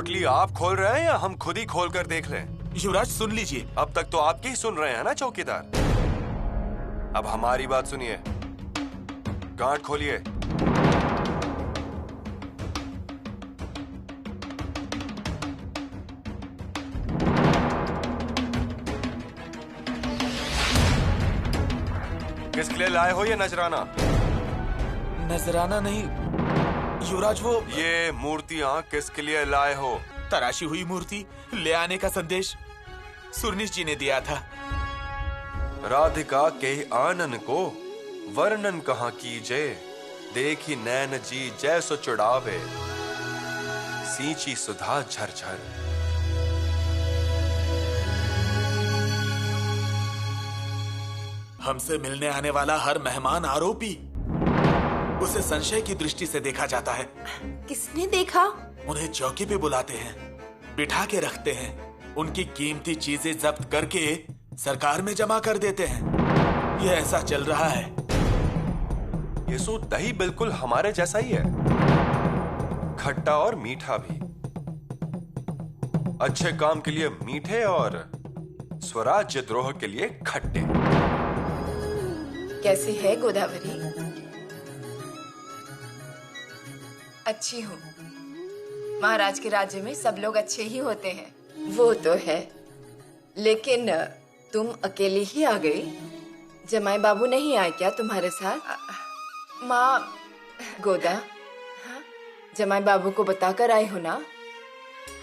पोटली आप खोल रहे हैं या हम खुद ही खोल कर देख लें? युवराज सुन लीजिए। अब तक तो आपकी ही सुन रहे हैं ना चौकीदार। अब हमारी बात सुनिए। गांठ खोलिए। किसके लिए लाए हो ये नजराना? नजराना नहीं युवराज, वो ये मूर्तियां किसके लिए लाए हो? तराशी हुई मूर्ति ले आने का संदेश सुरनीश जी ने दिया था। राधिका के आनन को वर्णन कहाँ कीजे, देखी नैन जी जैसो चुड़ावे, सींची सुधा झरझर। हमसे मिलने आने वाला हर मेहमान आरोपी, उसे संशय की दृष्टि से देखा जाता है। किसने देखा? उन्हें चौकी पे बुलाते हैं, बिठा के रखते हैं, उनकी कीमती चीजें जब्त करके सरकार में जमा कर देते हैं। यह ऐसा चल रहा है। ये सो दही बिल्कुल हमारे जैसा ही है, खट्टा और मीठा भी। अच्छे काम के लिए मीठे और स्वराज्य द्रोह के लिए खट्टे। कैसी है गोदावरी? अच्छी हूँ। महाराज के राज्य में सब लोग अच्छे ही होते हैं। वो तो है, लेकिन तुम अकेली ही आ गई? जमाई बाबू नहीं आए क्या तुम्हारे साथ? माँ गोदा, हाँ? जमाई बाबू को बताकर आए हो ना?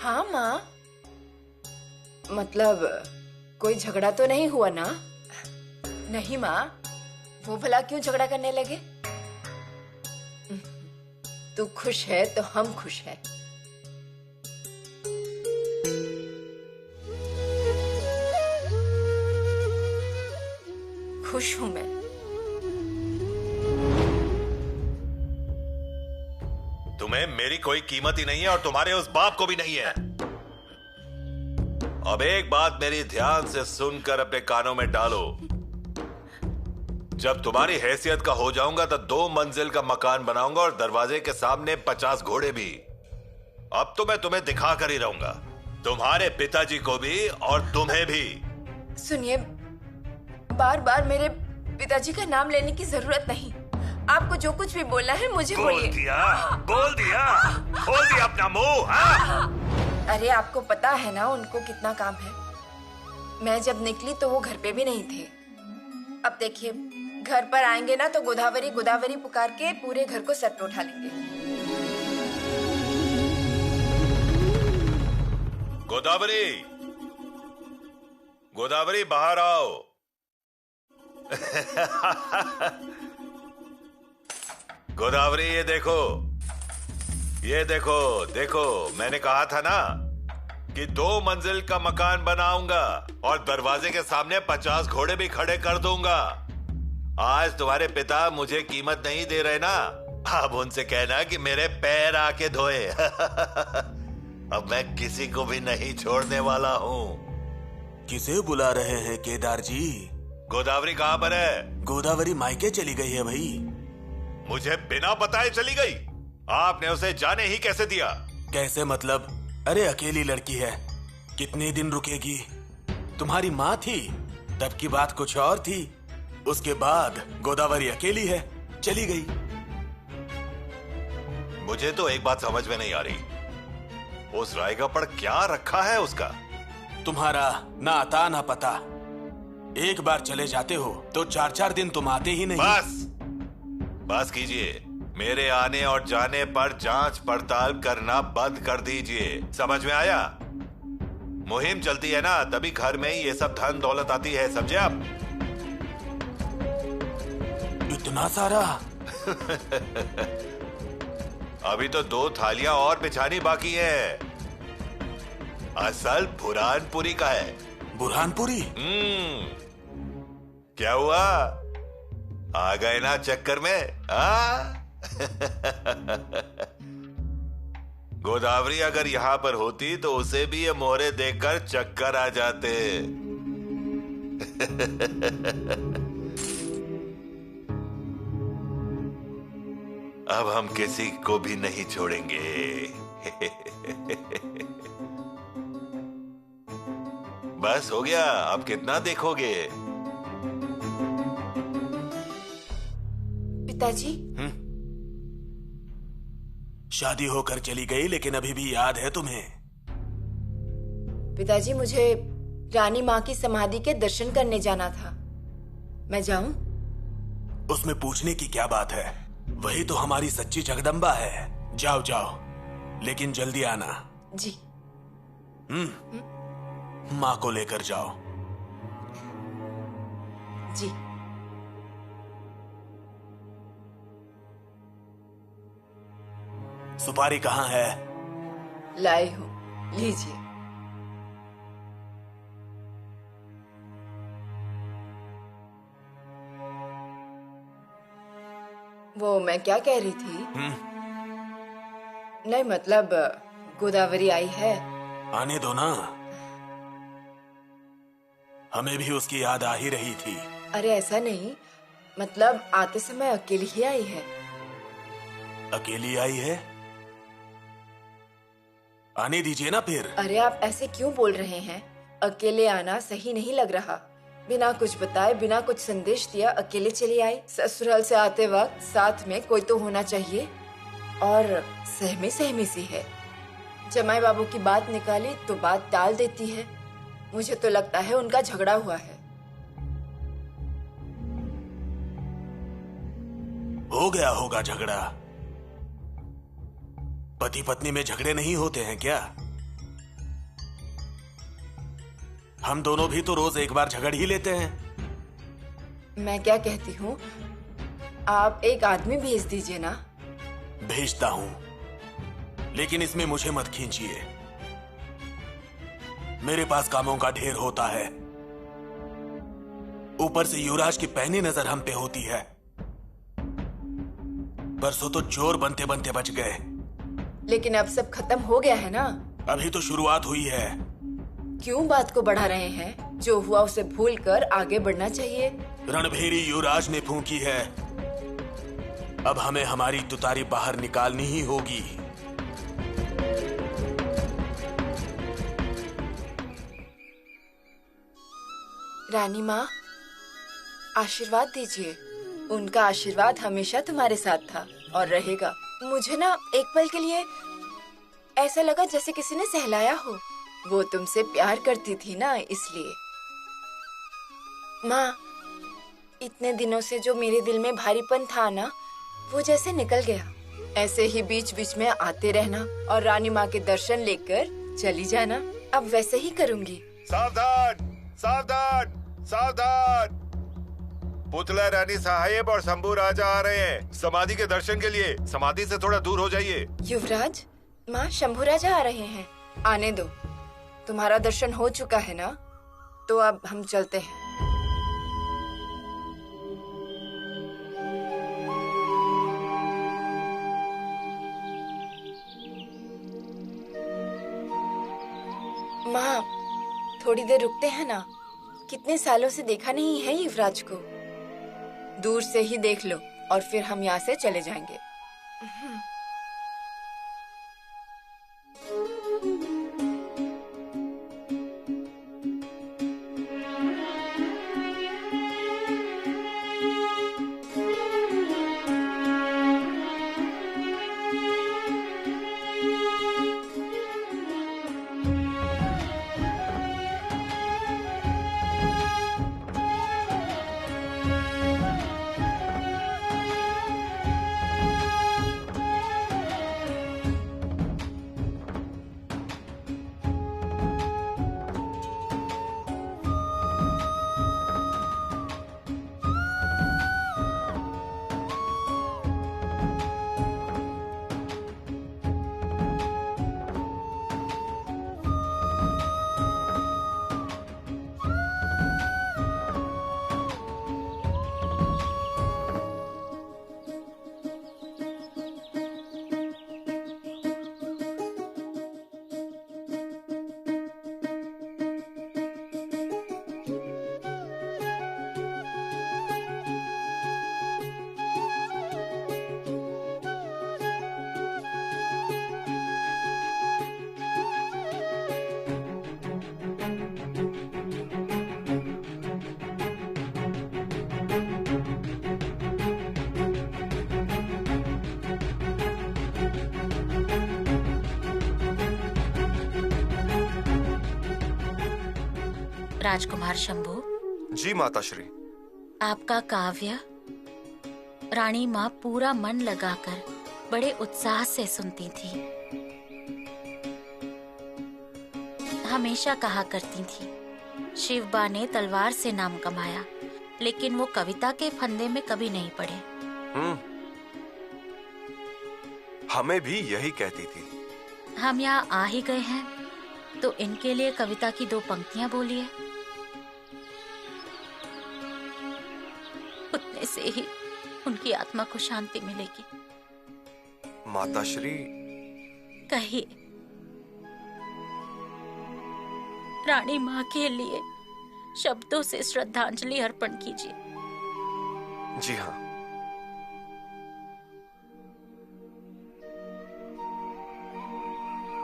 हाँ माँ। मतलब कोई झगड़ा तो नहीं हुआ ना? नहीं माँ, वो भला क्यों झगड़ा करने लगे? तू खुश है तो हम खुश हैं। खुश हूं मैं। तुम्हें मेरी कोई कीमत ही नहीं है और तुम्हारे उस बाप को भी नहीं है। अब एक बात मेरी ध्यान से सुनकर अपने कानों में डालो। जब तुम्हारी हैसियत का हो जाऊंगा तो 2 मंजिल का मकान बनाऊंगा और दरवाजे के सामने 50 घोड़े भी। अब तो मैं तुम्हें दिखा कर ही रहूंगा, तुम्हारे पिताजी को भी और तुम्हें भी। सुनिए, बार बार मेरे पिताजी का नाम लेने की जरूरत नहीं। आपको जो कुछ भी बोलना है मुझे बोलिए। बोल दिया, खोल दिया अपना मुंह। अरे आपको पता है ना उनको कितना काम है। मैं जब निकली तो वो घर पे भी नहीं थे। अब देखिए, घर पर आएंगे ना तो गोदावरी गोदावरी पुकार के पूरे घर को सर पे उठा लेंगे। गोदावरी, गोदावरी बाहर आओ। गोदावरी ये देखो, ये देखो, देखो मैंने कहा था ना कि 2 मंजिल का मकान बनाऊंगा और दरवाजे के सामने 50 घोड़े भी खड़े कर दूंगा। आज तुम्हारे पिता मुझे कीमत नहीं दे रहे ना, अब उनसे कहना कि मेरे पैर आके धोए। अब मैं किसी को भी नहीं छोड़ने वाला हूँ। किसे बुला रहे हैं केदार जी? गोदावरी कहाँ पर है? गोदावरी मायके चली गई है भाई। मुझे बिना बताए चली गई? आपने उसे जाने ही कैसे दिया? कैसे मतलब? अरे अकेली लड़की है, कितने दिन रुकेगी? तुम्हारी माँ थी तब की बात कुछ और थी, उसके बाद गोदावरी अकेली है, चली गई। मुझे तो एक बात समझ में नहीं आ रही, उस रायगा पर क्या रखा है उसका? तुम्हारा ना आता ना पता। एक बार चले जाते हो तो 4-4 दिन तुम आते ही नहीं। बस कीजिए। मेरे आने और जाने पर जांच पड़ताल करना बंद कर दीजिए, समझ में आया? मुहिम चलती है ना, तभी घर में ही ये सब धन दौलत आती है, समझे आप? इतना सारा? अभी तो 2 थालियां और बिछानी बाकी है। असल बुरहानपुरी का है। बुरहानपुरी? क्या हुआ, आ गए ना चक्कर में? गोदावरी अगर यहां पर होती तो उसे भी ये मोहरे देखकर चक्कर आ जाते। अब हम किसी को भी नहीं छोड़ेंगे। बस हो गया, अब कितना देखोगे? पिताजी, शादी होकर चली गई लेकिन अभी भी याद है तुम्हें? पिताजी मुझे रानी माँ की समाधि के दर्शन करने जाना था। मैं जाऊं? उसमें पूछने की क्या बात है? वही तो हमारी सच्ची जगदम्बा है। जाओ जाओ, लेकिन जल्दी आना। जी। माँ को लेकर जाओ। जी। सुपारी कहाँ है? लाई हूं, लीजिए। वो मैं क्या कह रही थी? नहीं मतलब गोदावरी आई है। आने दो ना, हमें भी उसकी याद आ ही रही थी। अरे ऐसा नहीं, मतलब आते समय अकेली ही आई है। अकेली आई है? आने दीजिए ना फिर। अरे आप ऐसे क्यों बोल रहे हैं? अकेले आना सही नहीं लग रहा। बिना कुछ बताए, बिना कुछ संदेश दिया अकेले चली आई। ससुराल से आते वक्त साथ में कोई तो होना चाहिए। और सहमी सहमी सी है। जमाई बाबू की बात निकाली तो बात टाल देती है। मुझे तो लगता है उनका झगड़ा हुआ है। हो गया होगा झगड़ा। पति पत्नी में झगड़े नहीं होते हैं क्या? हम दोनों भी तो रोज एक बार झगड़ ही लेते हैं। मैं क्या कहती हूँ, आप एक आदमी भेज दीजिए ना। भेजता हूं, लेकिन इसमें मुझे मत खींचिए। मेरे पास कामों का ढेर होता है। ऊपर से युवराज की पैनी नजर हम पे होती है। परसों तो चोर बनते बनते बच गए। लेकिन अब सब खत्म हो गया है ना। अभी तो शुरुआत हुई है। क्यों बात को बढ़ा रहे हैं? जो हुआ उसे भूलकर आगे बढ़ना चाहिए। रणभेरी युवराज ने फूंकी है। अब हमें हमारी तुतारी बाहर निकालनी ही होगी। रानी माँ, आशीर्वाद दीजिए। उनका आशीर्वाद हमेशा तुम्हारे साथ था और रहेगा। मुझे ना एक पल के लिए ऐसा लगा जैसे किसी ने सहलाया हो। वो तुमसे प्यार करती थी ना, इसलिए। माँ, इतने दिनों से जो मेरे दिल में भारीपन था ना, वो जैसे निकल गया। ऐसे ही बीच बीच में आते रहना और रानी माँ के दर्शन लेकर चली जाना। अब वैसे ही करूँगी। सावधान सावधान सावधान! पुतला रानी साहेब और शंभू राजा आ रहे हैं समाधि के दर्शन के लिए। समाधि से थोड़ा दूर हो जाइए। युवराज, माँ, शंभू राजा आ रहे हैं। आने दो। तुम्हारा दर्शन हो चुका है ना, तो अब हम चलते हैं। माँ, थोड़ी देर रुकते हैं ना। कितने सालों से देखा नहीं है युवराज को। दूर से ही देख लो और फिर हम यहाँ से चले जाएंगे। राजकुमार शंभू, जी माता श्री। आपका काव्य रानी माँ पूरा मन लगाकर बड़े उत्साह से सुनती थी। हमेशा कहा करती थी, शिवबा ने तलवार से नाम कमाया, लेकिन वो कविता के फंदे में कभी नहीं पड़े। हमें भी यही कहती थी। हम यहाँ आ ही गए हैं तो इनके लिए कविता की 2 पंक्तियां बोलिए। उतने से ही उनकी आत्मा को शांति मिलेगी। माता श्री। कहिए। रानी माँ के लिए शब्दों से श्रद्धांजलि अर्पण कीजिए। जी हाँ।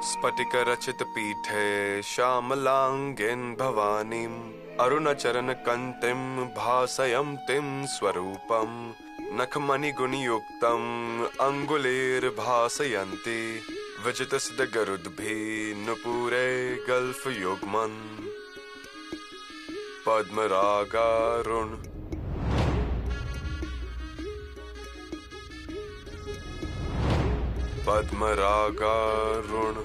स्फटिक रचित पीठे श्यामलांगिन भवानीम अरुणचरण कंतिम भासयन्तीं स्वरूपम नखमणि गुणयुक्तम अंगुलेर भासयन्ति विजित सिद्ध गरुद्भि नुपुरे गल्फ युग्मन पद्मरागारुण। पद्मरागारुण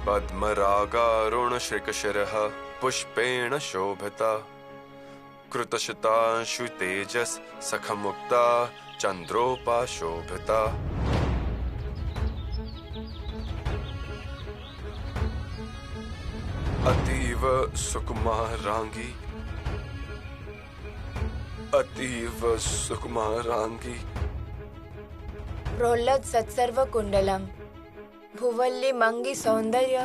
पद्मरागारुण श्रीकशिरः पुष्पेण शोभिता कृतशतांशु तेजस सखमुक्ता चंद्रोपाशोभिता। अतीव सुकुमारांगी अतीव सुकुमारांगी प्रोल्लद सत्सर्व कुंडलम भुवल्ली मंगी सौंदर्य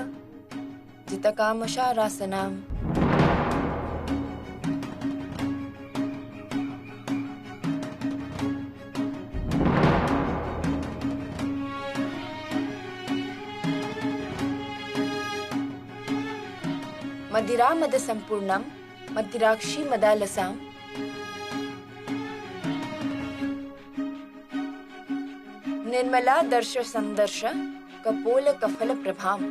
जितकामशारासनाम। मदिरा मद संपूर्णम मदिराक्षी मदालसाम। निर्मला दर्श संदर्श कपोल कफल प्रभाम।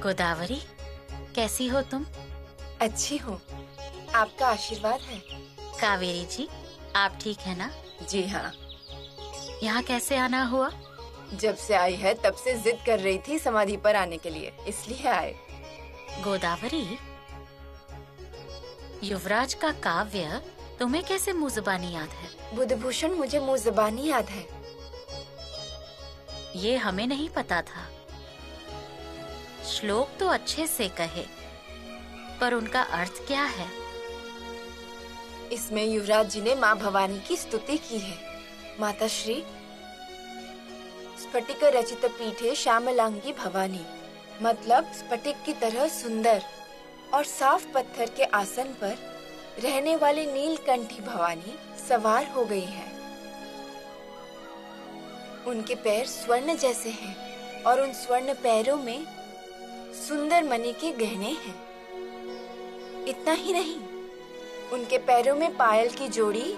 गोदावरी, कैसी हो तुम? अच्छी हूँ, आपका आशीर्वाद है। कावेरी जी, आप ठीक है ना? जी हाँ। यहाँ कैसे आना हुआ? जब से आई है तब से जिद कर रही थी समाधि पर आने के लिए, इसलिए आए। गोदावरी, युवराज का काव्य तुम्हें कैसे मुँह ज़बानी याद है? बुधभूषण मुझे मुँह ज़बानी याद है। ये हमें नहीं पता था। श्लोक तो अच्छे से कहे, पर उनका अर्थ क्या है? इसमें युवराज जी ने माँ भवानी की स्तुति की है। माता श्री, स्फटिक रचित पीठे श्यामलांगी भवानी, मतलब स्फटिक की तरह सुंदर और साफ पत्थर के आसन पर रहने वाली नीलकंठी भवानी सवार हो गई है। उनके पैर स्वर्ण जैसे हैं और उन स्वर्ण पैरों में सुंदर मणि के गहने हैं। इतना ही नहीं, उनके पैरों में पायल की जोड़ी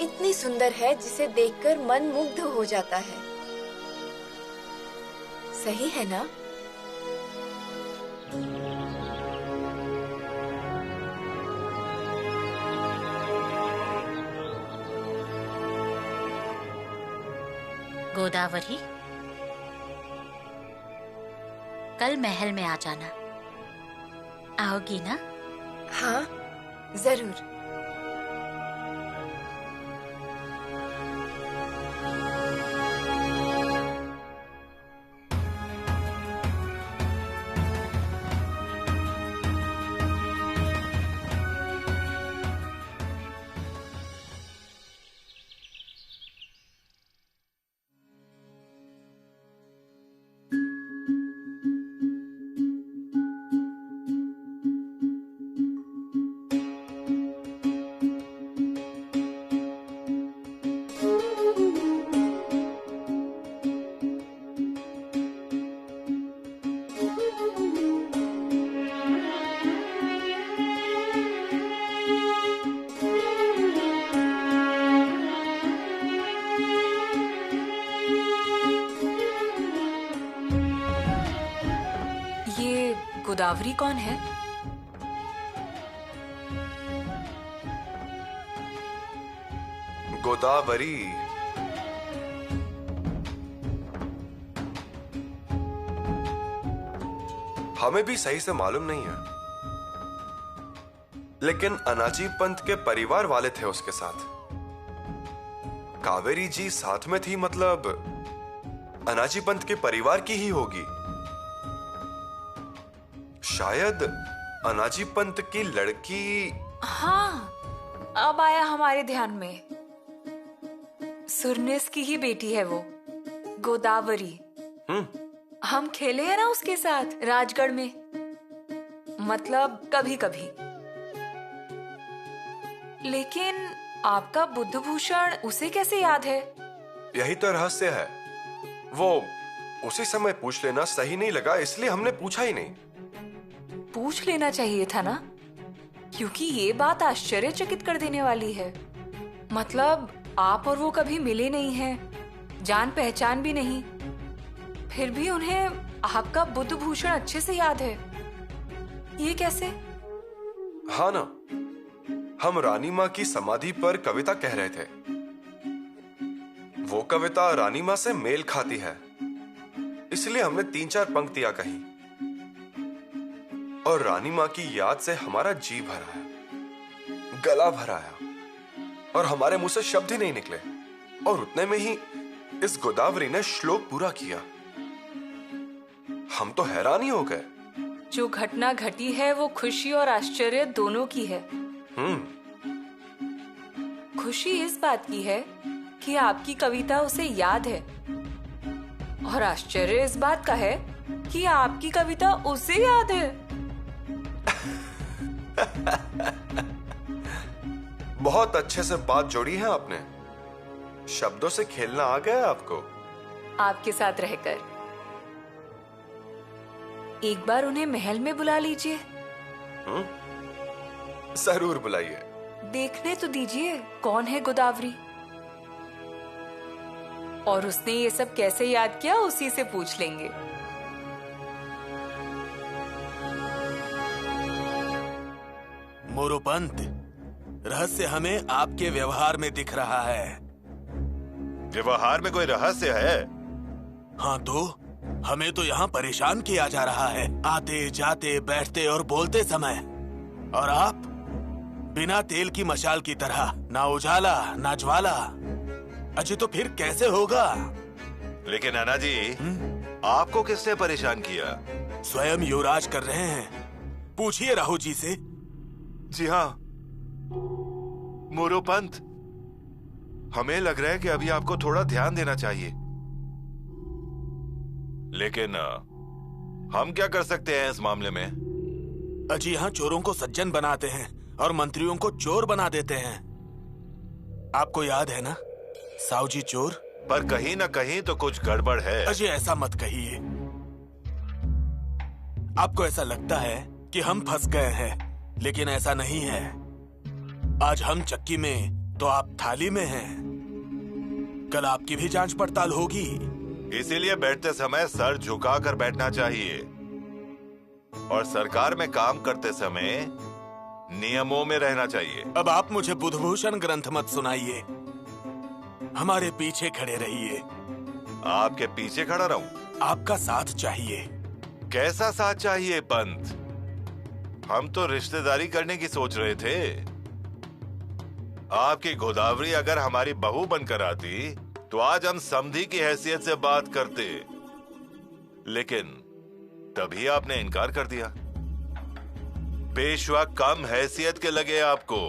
इतनी सुंदर है जिसे देखकर मन मुग्ध हो जाता है। सही है ना? गोदावरी, कल महल में आ जाना। आओगी ना? हाँ, जरूर। गोदावरी कौन है? गोदावरी हमें भी सही से मालूम नहीं है, लेकिन अनाजी पंत के परिवार वाले थे उसके साथ। कावेरी जी साथ में थी, मतलब अनाजी पंत के परिवार की ही होगी। शायद अनाजी पंत की लड़की। हाँ, अब आया हमारे ध्यान में। सुरनेस की ही बेटी है वो, गोदावरी। हम खेले हैं ना उसके साथ राजगढ़ में, मतलब कभी कभी। लेकिन आपका बुद्धभूषण उसे कैसे याद है? यही तो रहस्य है। वो उसी समय पूछ लेना सही नहीं लगा, इसलिए हमने पूछा ही नहीं। पूछ लेना चाहिए था ना, क्योंकि ये बात आश्चर्यचकित कर देने वाली है। मतलब आप और वो कभी मिले नहीं हैं, जान पहचान भी नहीं, फिर भी उन्हें आपका बुद्धभूषण अच्छे से याद है। ये कैसे? हाँ ना, हम रानी माँ की समाधि पर कविता कह रहे थे। वो कविता रानी माँ से मेल खाती है, इसलिए हमने 3-4 पंक्तियां कही और रानी माँ की याद से हमारा जी भरा है, गला भरा है और हमारे मुंह से शब्द ही नहीं निकले। और उतने में ही इस गोदावरी ने श्लोक पूरा किया। हम तो हैरान ही हो गए। जो घटना घटी है वो खुशी और आश्चर्य दोनों की है। खुशी इस बात की है कि आपकी कविता उसे याद है, और आश्चर्य इस बात का है कि आपकी कविता उसे याद है। बहुत अच्छे से बात जोड़ी है आपने। शब्दों से खेलना आ गया आपको। आपके साथ रहकर। एक बार उन्हें महल में बुला लीजिए। जरूर बुलाइए। देखने तो दीजिए कौन है गोदावरी, और उसने ये सब कैसे याद किया उसी से पूछ लेंगे। मोरोपंत, रहस्य हमें आपके व्यवहार में दिख रहा है। व्यवहार में कोई रहस्य है? हाँ तो हमें तो यहाँ परेशान किया जा रहा है, आते जाते बैठते और बोलते समय। और आप बिना तेल की मशाल की तरह, ना उजाला ना ज्वाला। अजी तो फिर कैसे होगा? लेकिन अन्ना जी, आपको किसने परेशान किया? स्वयं युवराज कर रहे हैं, पूछिए राहु जी से। जी हाँ मोरोपंत, हमें लग रहा है कि अभी आपको थोड़ा ध्यान देना चाहिए। लेकिन हम क्या कर सकते हैं इस मामले में? अजी यहाँ चोरों को सज्जन बनाते हैं और मंत्रियों को चोर बना देते हैं। आपको याद है ना, साहू जी चोर। पर कहीं ना कहीं तो कुछ गड़बड़ है। अजी ऐसा मत कहिए। आपको ऐसा लगता है कि हम फंस गए हैं, लेकिन ऐसा नहीं है। आज हम चक्की में तो आप थाली में हैं। कल आपकी भी जांच पड़ताल होगी। इसीलिए बैठते समय सर झुकाकर बैठना चाहिए, और सरकार में काम करते समय नियमों में रहना चाहिए। अब आप मुझे बुद्धभूषण ग्रंथ मत सुनाइए, हमारे पीछे खड़े रहिए। आपके पीछे खड़ा रहूं? आपका साथ चाहिए। कैसा साथ चाहिए पंत? हम तो रिश्तेदारी करने की सोच रहे थे। आपकी गोदावरी अगर हमारी बहू बनकर आती तो आज हम समधी की हैसियत से बात करते, लेकिन तभी आपने इनकार कर दिया। पेशवा कम हैसियत के लगे आपको।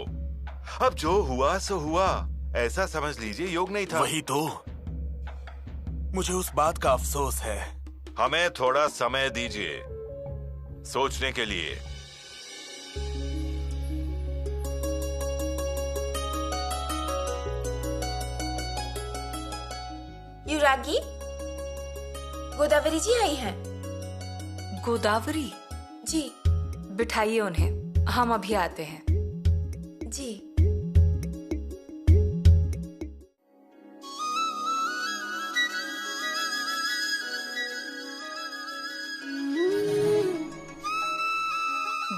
अब जो हुआ सो हुआ, ऐसा समझ लीजिए, योग नहीं था। वही तो, मुझे उस बात का अफसोस है। हमें थोड़ा समय दीजिए सोचने के लिए। युवरागी, गोदावरी जी आई हैं। गोदावरी जी। बिठाइए उन्हें, हम अभी आते हैं। जी।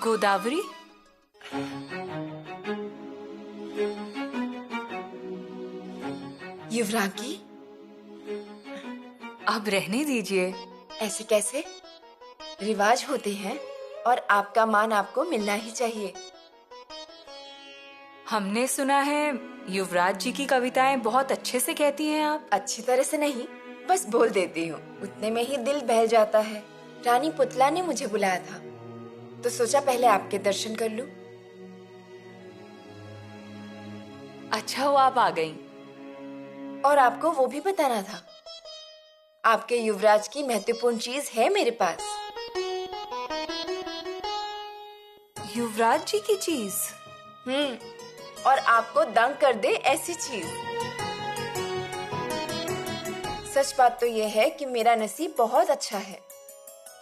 गोदावरी? युवरागी, अब रहने दीजिए। ऐसे कैसे? रिवाज होते हैं और आपका मान आपको मिलना ही चाहिए। हमने सुना है युवराज जी की कविताएं बहुत अच्छे से कहती हैं आप। अच्छी तरह से नहीं, बस बोल देती हूँ, उतने में ही दिल बहल जाता है। रानी पुतला ने मुझे बुलाया था तो सोचा पहले आपके दर्शन कर लूं। अच्छा हुआ आप आ गईं। और आपको वो भी बताना था, आपके युवराज की महत्वपूर्ण चीज है मेरे पास। युवराज जी की चीज? और आपको दंग कर दे ऐसी चीज। सच बात तो यह है कि मेरा नसीब बहुत अच्छा है,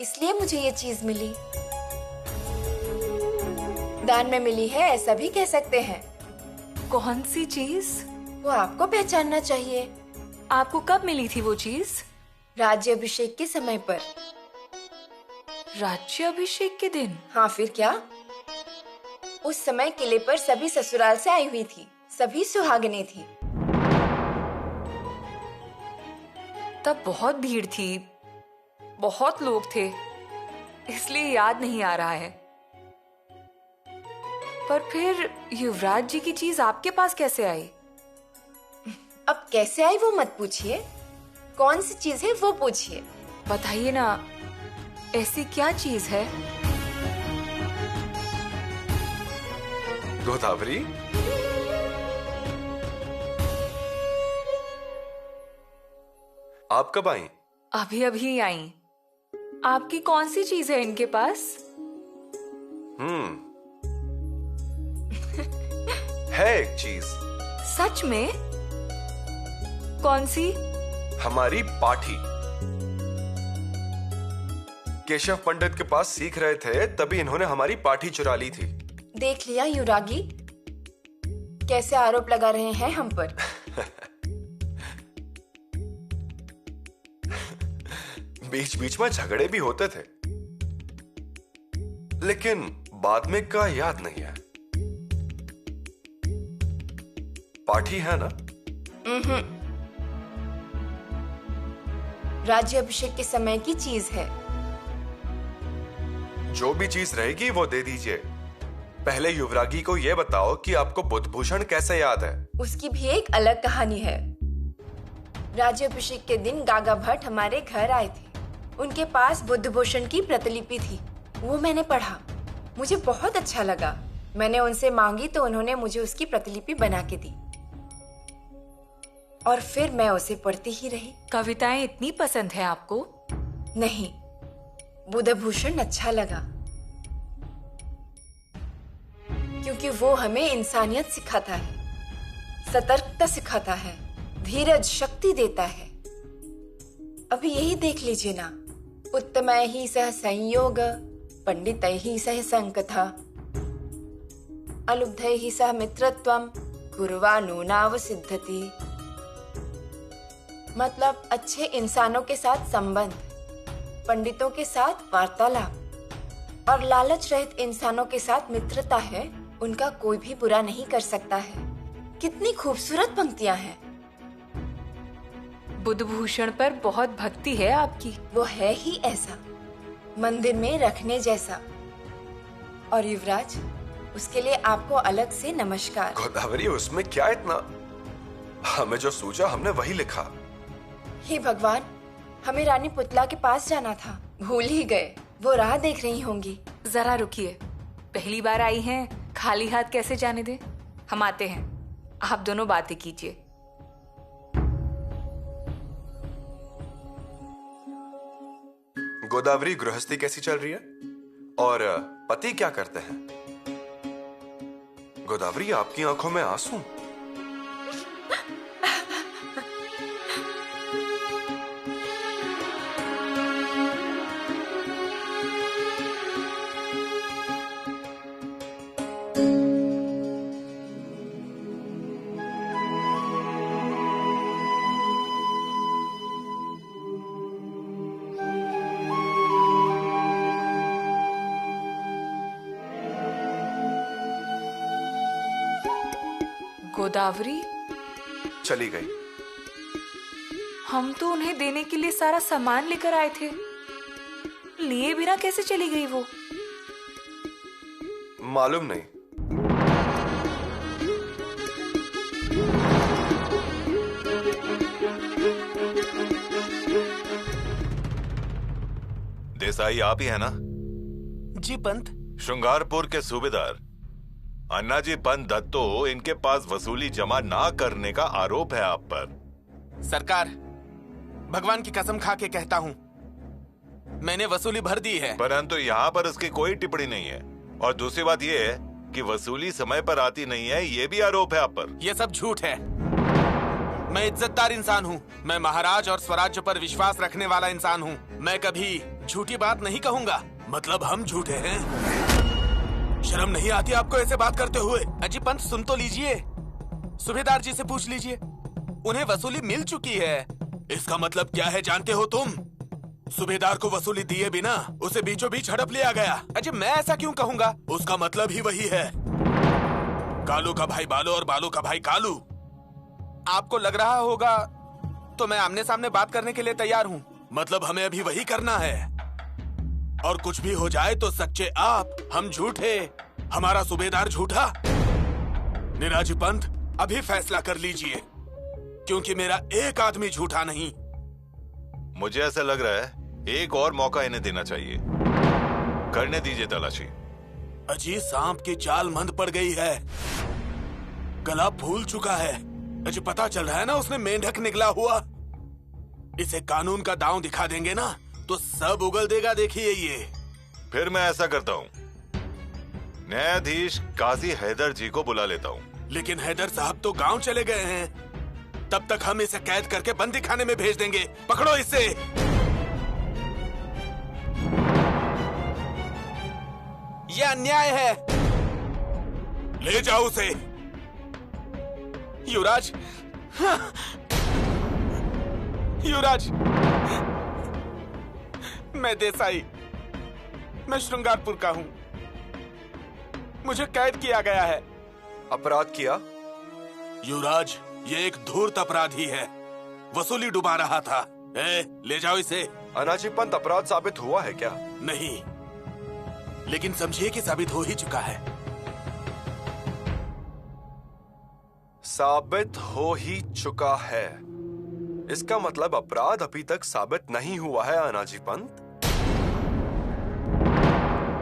इसलिए मुझे ये चीज मिली। दान में मिली है ऐसा भी कह सकते हैं। कौन सी चीज? वो आपको पहचानना चाहिए। आपको कब मिली थी वो चीज? राज्याभिषेक के समय पर। राज्याभिषेक के दिन? हाँ फिर क्या। उस समय किले पर सभी ससुराल से आई हुई थी, सभी सुहागनें थी। तब बहुत भीड़ थी, बहुत लोग थे, इसलिए याद नहीं आ रहा है। पर फिर युवराज जी की चीज आपके पास कैसे आई? अब कैसे आई वो मत पूछिए, कौन सी चीज है वो पूछिए। बताइए ना, ऐसी क्या चीज है? गोदावरी, आप कब आई? अभी अभी आई। आपकी कौन सी चीज है इनके पास? है एक चीज। सच में? कौन सी? हमारी पाठी। केशव पंडित के पास सीख रहे थे, तभी इन्होंने हमारी पाठी चुरा ली थी। देख लिया युवरागी, कैसे आरोप लगा रहे हैं हम पर। बीच बीच में झगड़े भी होते थे, लेकिन बाद में का याद नहीं है। पाठी है ना? राज्याभिषेक के समय की चीज है। जो भी चीज रहेगी वो दे दीजिए। पहले युवरागी को यह बताओ कि आपको बुद्धभूषण कैसे याद है। उसकी भी एक अलग कहानी है। राज्याभिषेक के दिन गागा भट्ट हमारे घर आए थे। उनके पास बुद्धभूषण की प्रतिलिपि थी, वो मैंने पढ़ा, मुझे बहुत अच्छा लगा। मैंने उनसे मांगी तो उन्होंने मुझे उसकी प्रतिलिपि बना के दी और फिर मैं उसे पढ़ती ही रही। कविताएं इतनी पसंद है आपको? नहीं, बुद्धभूषण अच्छा लगा क्योंकि वो हमें इंसानियत सिखाता है, सतर्कता सिखाता है, धीरज, शक्ति देता है। अभी यही देख लीजिए ना, उत्तमय ही सह संयोग, पंडितै ही सह संकथा, अलुब्धै ही सह मित्रत्वम, कुर्वाणो सिद्धति। मतलब अच्छे इंसानों के साथ संबंध, पंडितों के साथ वार्तालाप और लालच रहित इंसानों के साथ मित्रता है, उनका कोई भी बुरा नहीं कर सकता है। कितनी खूबसूरत पंक्तियां हैं। बुद्धभूषण पर बहुत भक्ति है आपकी। वो है ही ऐसा, मंदिर में रखने जैसा। और युवराज, उसके लिए आपको अलग से नमस्कार। गोदावरी, उसमें क्या इतना? हमें जो सूझा हमने वही लिखा। हे भगवान, हमें रानी पुतला के पास जाना था, भूल ही गए। वो राह देख रही होंगी। जरा रुकिए, पहली बार आई हैं, खाली हाथ कैसे जाने दे? हम आते हैं, आप दोनों बातें कीजिए। गोदावरी, गृहस्थी कैसी चल रही है और पति क्या करते हैं? गोदावरी, आपकी आंखों में आंसू। गोदावरी? चली गई। हम तो उन्हें देने के लिए सारा सामान लेकर आए थे, लिए बिना कैसे चली गई वो? मालूम नहीं। देसाई आप ही है ना? जी पंत। श्रृंगारपुर के सूबेदार अन्नाजी पंत दत्तो, इनके पास वसूली जमा ना करने का आरोप है आप पर। सरकार, भगवान की कसम खा के कहता हूँ, मैंने वसूली भर दी है। परंतु यहाँ पर उसकी कोई टिप्पणी नहीं है। और दूसरी बात यह है कि वसूली समय पर आती नहीं है, ये भी आरोप है आप पर। ये सब झूठ है। मैं इज्जतदार इंसान हूँ। मैं महाराज और स्वराज्य पर विश्वास रखने वाला इंसान हूँ। मैं कभी झूठी बात नहीं कहूँगा। मतलब हम झूठे हैं? शर्म नहीं आती आपको ऐसे बात करते हुए? अजी पंत, सुन तो लीजिए। सूबेदार जी से पूछ लीजिए, उन्हें वसूली मिल चुकी है। इसका मतलब क्या है जानते हो तुम? सूबेदार को वसूली दिए बिना उसे बीचों बीच हड़प लिया गया। अजी मैं ऐसा क्यों कहूँगा? उसका मतलब ही वही है, कालू का भाई बालो और बालो का भाई कालू। आपको लग रहा होगा तो मैं आमने सामने बात करने के लिए तैयार हूँ। मतलब हमें अभी वही करना है, और कुछ भी हो जाए तो सच्चे आप, हम झूठे, हमारा सूबेदार झूठा। निराजी पंत, अभी फैसला कर लीजिए, क्योंकि मेरा एक आदमी झूठा नहीं। मुझे ऐसा लग रहा है एक और मौका इन्हें देना चाहिए। करने दीजिए तलाशी। अजी सांप की चाल मंद पड़ गई है, गला फूल चुका है। अजी पता चल रहा है ना, उसने मेंढक निकला हुआ। इसे कानून का दांव दिखा देंगे ना तो सब उगल देगा, देखिए ये। फिर मैं ऐसा करता हूँ, न्यायाधीश काजी हैदर जी को बुला लेता हूँ। लेकिन हैदर साहब तो गांव चले गए हैं। तब तक हम इसे कैद करके बंदी खाने में भेज देंगे। पकड़ो इसे। ये अन्याय है। ले जाओ उसे। युवराज, युवराज, मैं देसाई, मैं श्रृंगारपुर का हूं। मुझे कैद किया गया है। अपराध किया? युवराज, ये एक धूर्त अपराधी है, वसूली डुबा रहा था। ले जाओ इसे। अनाजी पंत, अपराध साबित हुआ है क्या? नहीं, लेकिन समझिए कि साबित हो ही चुका है। साबित हो ही चुका है, इसका मतलब अपराध अभी तक साबित नहीं हुआ है अनाजी पंत,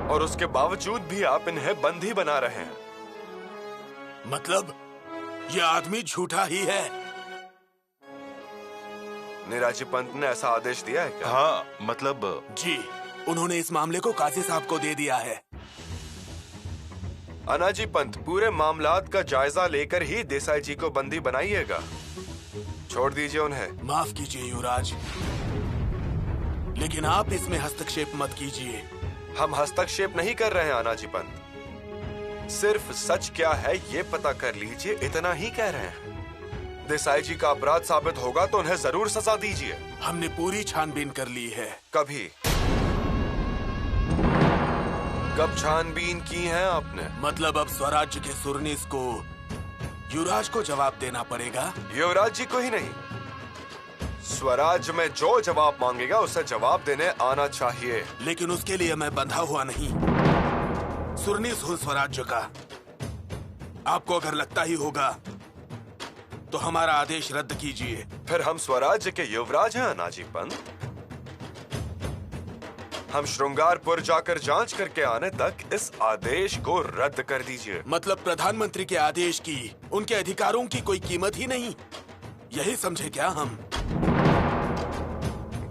और उसके बावजूद भी आप इन्हें बंदी बना रहे हैं। मतलब ये आदमी झूठा ही है। निराजी पंत ने ऐसा आदेश दिया है क्या? हाँ, मतलब जी, उन्होंने इस मामले को काजी साहब को दे दिया है। अनाजी पंत, पूरे मामलात का जायजा लेकर ही देसाई जी को बंदी बनाइएगा, छोड़ दीजिए उन्हें। माफ कीजिए युवराज, लेकिन आप इसमें हस्तक्षेप मत कीजिए। हम हस्तक्षेप नहीं कर रहे हैं अनाजी पंत, सिर्फ सच क्या है ये पता कर लीजिए, इतना ही कह रहे हैं। देसाई जी का अपराध साबित होगा तो उन्हें जरूर सजा दीजिए। हमने पूरी छानबीन कर ली है। कभी? कब छानबीन की है आपने? मतलब अब स्वराज्य के सुरनीस को युवराज को जवाब देना पड़ेगा। युवराज जी को ही नहीं, स्वराज्य में जो जवाब मांगेगा उसे जवाब देने आना चाहिए। लेकिन उसके लिए मैं बंधा हुआ नहीं, सुरनीस हूँ स्वराज्य का। आपको अगर लगता ही होगा तो हमारा आदेश रद्द कीजिए। फिर हम स्वराज्य के युवराज हैं अनाजी पंत। हम श्रृंगारपुर जाकर जांच करके आने तक इस आदेश को रद्द कर दीजिए। मतलब प्रधानमंत्री के आदेश की, उनके अधिकारों की कोई कीमत ही नहीं, यही समझे क्या हम?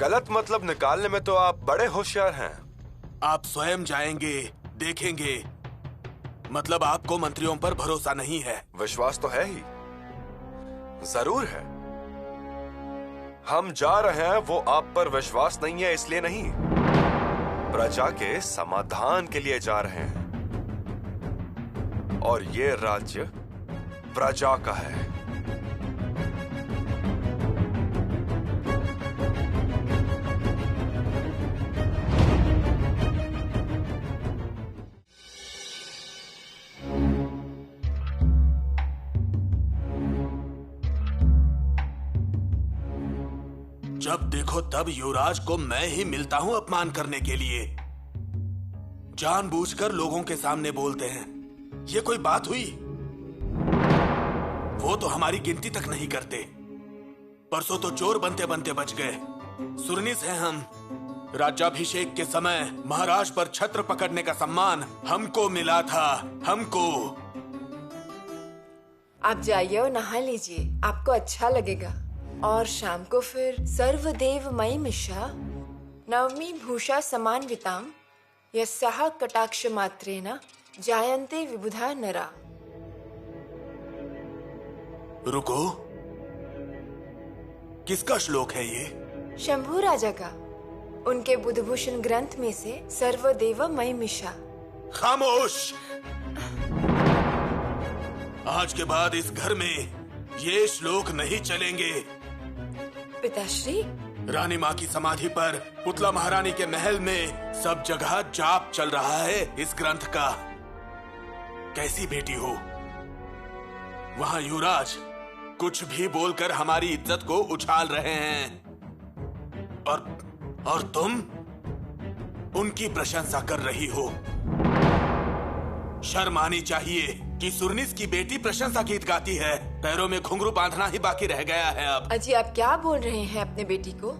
गलत मतलब निकालने में तो आप बड़े होशियार हैं। आप स्वयं जाएंगे, देखेंगे। मतलब आपको मंत्रियों पर भरोसा नहीं है? विश्वास तो है ही, जरूर है। हम जा रहे हैं, वो आप पर विश्वास नहीं है इसलिए नहीं, प्रजा के समाधान के लिए जा रहे हैं, और ये राज्य प्रजा का है। जब देखो तब युवराज को मैं ही मिलता हूं अपमान करने के लिए। जानबूझकर लोगों के सामने बोलते हैं। ये कोई बात हुई? वो तो हमारी गिनती तक नहीं करते। परसों तो चोर बनते बनते बच गए। सुरनीस हैं हम। राज्याभिषेक के समय महाराज पर छत्र पकड़ने का सम्मान हमको मिला था, हमको। आप जाइए और नहा लीजिए, आपको अच्छा लगेगा। और शाम को फिर सर्वदेव मई मिषा नवमी भूषा समान्विताम यस्याः कटाक्ष मात्रेण जायन्ते विबुधा नरा। रुको, किसका श्लोक है ये? शंभू राजा का, उनके बुधभूषण ग्रंथ में से सर्वदेव मई मिषा। खामोश! आज के बाद इस घर में ये श्लोक नहीं चलेंगे। पिताश्री, रानी माँ की समाधि पर पुतला महारानी के महल में सब जगह जाप चल रहा है इस ग्रंथ का। कैसी बेटी हो? वहाँ युवराज कुछ भी बोलकर हमारी इज्जत को उछाल रहे हैं और तुम उनकी प्रशंसा कर रही हो। शर्म आनी चाहिए कि सुरनीस की बेटी प्रशंसा गीत गाती है। पैरों में घुंघरू बांधना ही बाकी रह गया है अब। अजी, आप क्या बोल रहे हैं अपने बेटी को?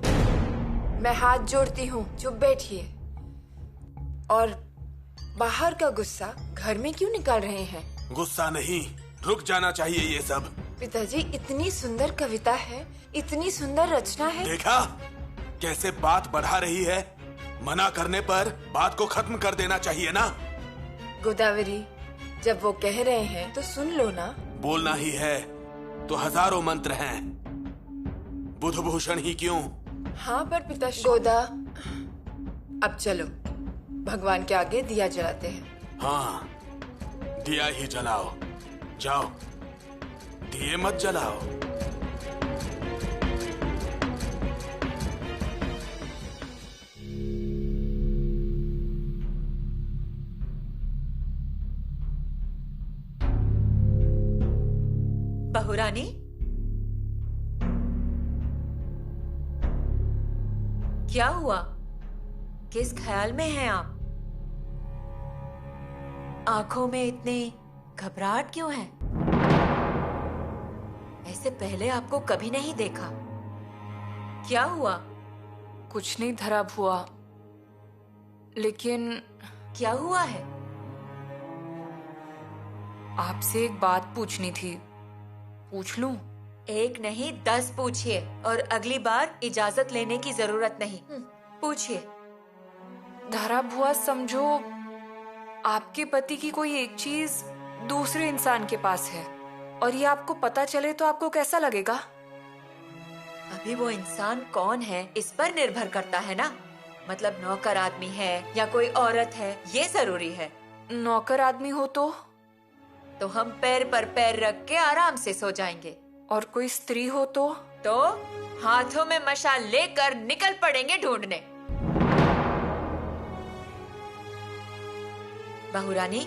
मैं हाथ जोड़ती हूँ, चुप बैठिए। और बाहर का गुस्सा घर में क्यों निकाल रहे हैं? गुस्सा नहीं, रुक जाना चाहिए ये सब। पिताजी, इतनी सुंदर कविता है, इतनी सुंदर रचना है। देखा कैसे बात बढ़ा रही है? मना करने पर बात को खत्म कर देना चाहिए ना। गोदावरी, जब वो कह रहे हैं तो सुन लो ना। बोलना ही है तो हजारों मंत्र हैं, बुधभूषण ही क्यों? हाँ पर पिताश्री। गोदा, अब चलो भगवान के आगे दिया जलाते हैं। हाँ, दिया ही जलाओ। जाओ, दिए मत जलाओ। बहुरानी, क्या हुआ? किस ख्याल में हैं आप? आंखों में इतनी घबराहट क्यों है? ऐसे पहले आपको कभी नहीं देखा। क्या हुआ? कुछ नहीं धरा हुआ, लेकिन क्या हुआ है? आपसे एक बात पूछनी थी, पूछ लूं? एक नहीं 10 पूछिए, और अगली बार इजाजत लेने की जरूरत नहीं। पूछिए। धरा भुआ, समझो आपके पति की कोई एक चीज दूसरे इंसान के पास है और ये आपको पता चले तो आपको कैसा लगेगा? अभी वो इंसान कौन है इस पर निर्भर करता है ना। मतलब नौकर आदमी है या कोई औरत है, ये जरूरी है। नौकर आदमी हो तो हम पैर पर पैर रख के आराम से सो जाएंगे। और कोई स्त्री हो तो हाथों में मशाल लेकर निकल पड़ेंगे ढूंढने। बहुरानी,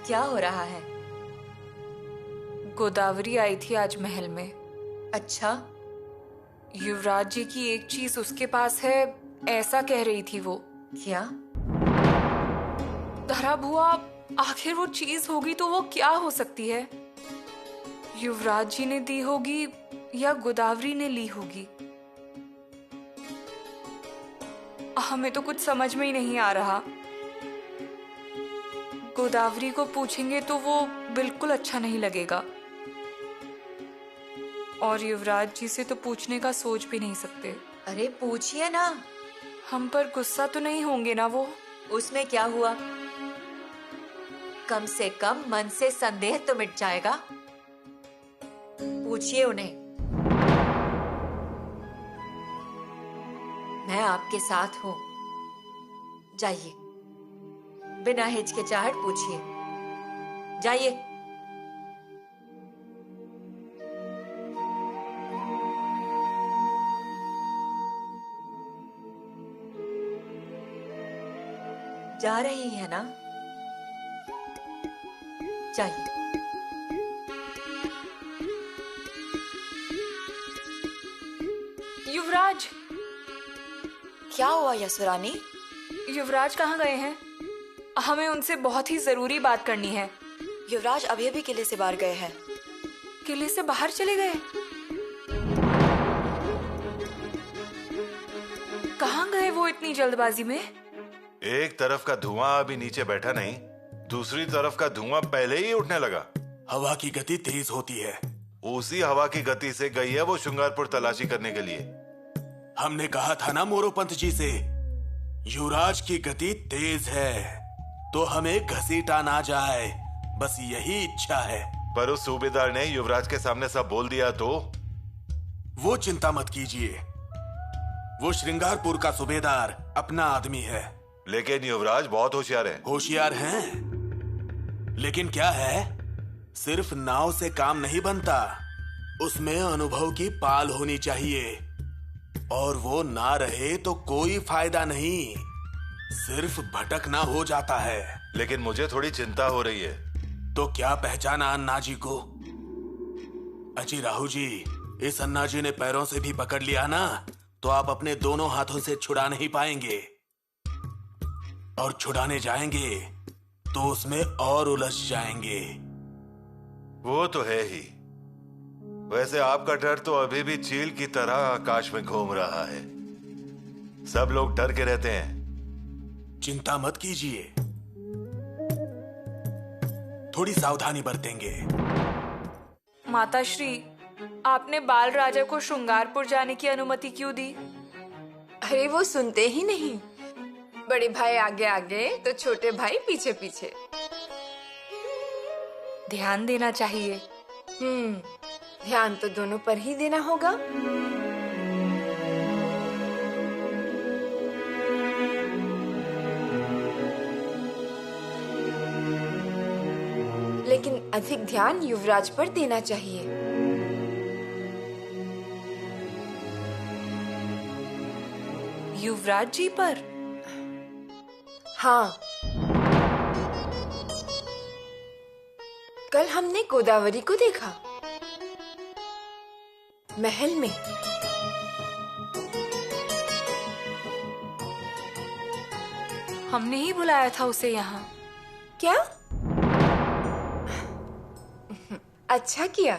क्या हो रहा है? गोदावरी आई थी आज महल में। अच्छा, युवराज जी की एक चीज उसके पास है, ऐसा कह रही थी वो। क्या? धरा भुआ, आखिर वो चीज होगी तो वो क्या हो सकती है? युवराज जी ने दी होगी या गोदावरी ने ली होगी। हमें तो कुछ समझ में ही नहीं आ रहा। गोदावरी को पूछेंगे तो वो बिल्कुल अच्छा नहीं लगेगा, और युवराज जी से तो पूछने का सोच भी नहीं सकते। अरे पूछिए ना। हम पर गुस्सा तो नहीं होंगे ना वो? उसमें क्या हुआ? कम से कम मन से संदेह तो मिट जाएगा। पूछिए उन्हें। मैं आपके साथ हूं। जाइए, बिना हिचकिचाहट पूछिए। जाइए। जा रही है ना? जाइए। युवराज, क्या हुआ यशोरानी? युवराज कहाँ गए हैं? हमें उनसे बहुत ही जरूरी बात करनी है। युवराज अभी अभी किले से बाहर गए हैं। किले से बाहर चले गए? कहाँ गए वो इतनी जल्दबाजी में? एक तरफ का धुआं अभी नीचे बैठा नहीं, दूसरी तरफ का धुआं पहले ही उठने लगा। हवा की गति तेज होती है। उसी हवा की गति से गई है वो श्रृंगारपुर तलाशी करने के लिए। हमने कहा था ना मोरोपंत जी से, युवराज की गति तेज है तो हमें घसीटा ना जाए, बस यही इच्छा है। पर उस सूबेदार ने युवराज के सामने सब बोल दिया तो? वो चिंता मत कीजिए, वो श्रृंगारपुर का सूबेदार अपना आदमी है। लेकिन युवराज बहुत होशियार है। होशियार हैं, लेकिन क्या है, सिर्फ नाव से काम नहीं बनता, उसमें अनुभव की पाल होनी चाहिए। और वो ना रहे तो कोई फायदा नहीं, सिर्फ भटकना हो जाता है। लेकिन मुझे थोड़ी चिंता हो रही है। तो क्या पहचाना अन्ना जी को? अजी राहु जी, इस अन्ना जी ने पैरों से भी पकड़ लिया ना तो आप अपने दोनों हाथों से छुड़ा नहीं पाएंगे, और छुड़ाने जाएंगे तो उसमें और उलझ जाएंगे। वो तो है ही। वैसे आपका डर तो अभी भी चील की तरह आकाश में घूम रहा है। सब लोग डर के रहते हैं। चिंता मत कीजिए, थोड़ी सावधानी बरतेंगे। माताश्री, आपने बाल राजा को श्रृंगारपुर जाने की अनुमति क्यों दी? अरे वो सुनते ही नहीं, बड़े भाई आगे आगे तो छोटे भाई पीछे पीछे। ध्यान देना चाहिए। ध्यान तो दोनों पर ही देना होगा। लेकिन अधिक ध्यान युवराज पर देना चाहिए। युवराज जी पर? हाँ, कल हमने गोदावरी को देखा महल में। हमने ही बुलाया था उसे यहाँ। क्या? अच्छा किया।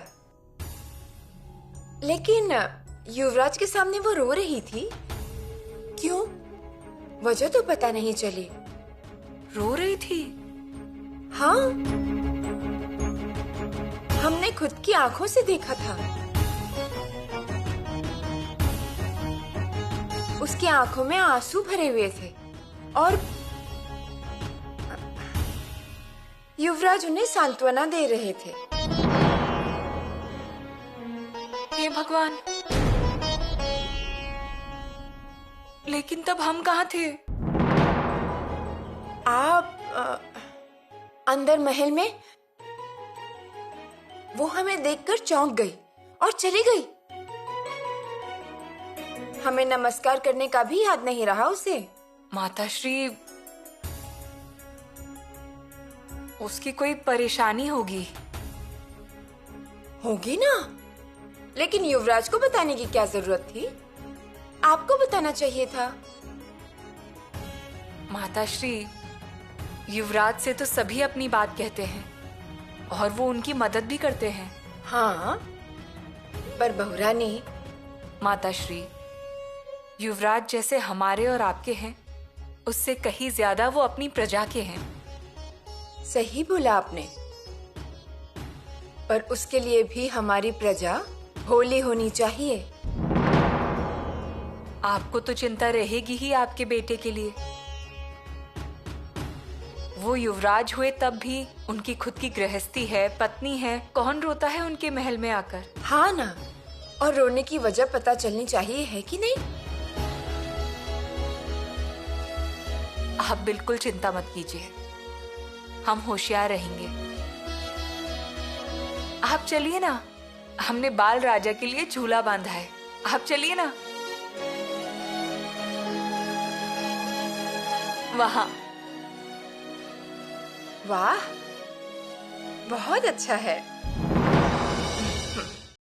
लेकिन युवराज के सामने वो रो रही थी, क्यों? वजह तो पता नहीं चली। रो रही थी? हाँ, हमने खुद की आंखों से देखा था। उसकी आंखों में आंसू भरे हुए थे और युवराज उन्हें सांत्वना दे रहे थे। हे भगवान, लेकिन तब हम कहाँ थे? आप अंदर महल में। वो हमें देखकर चौंक गई और चली गई। हमें नमस्कार करने का भी याद नहीं रहा उसे। माताश्री, उसकी कोई परेशानी होगी। होगी ना, लेकिन युवराज को बताने की क्या जरूरत थी? आपको बताना चाहिए था। माताश्री, युवराज से तो सभी अपनी बात कहते हैं और वो उनकी मदद भी करते हैं। हाँ, पर बहुरानी। माताश्री, युवराज जैसे हमारे और आपके हैं, उससे कहीं ज्यादा वो अपनी प्रजा के हैं। सही बोला आपने, पर उसके लिए भी हमारी प्रजा भोली होनी चाहिए। आपको तो चिंता रहेगी ही आपके बेटे के लिए। वो युवराज हुए तब भी उनकी खुद की गृहस्थी है, पत्नी है। कौन रोता है उनके महल में आकर? हाँ ना, और रोने की वजह पता चलनी चाहिए, है कि नहीं? आप बिल्कुल चिंता मत कीजिए, हम होशियार रहेंगे। आप चलिए ना, हमने बाल राजा के लिए झूला बांधा है। आप चलिए ना। वहां। वाह, बहुत अच्छा है।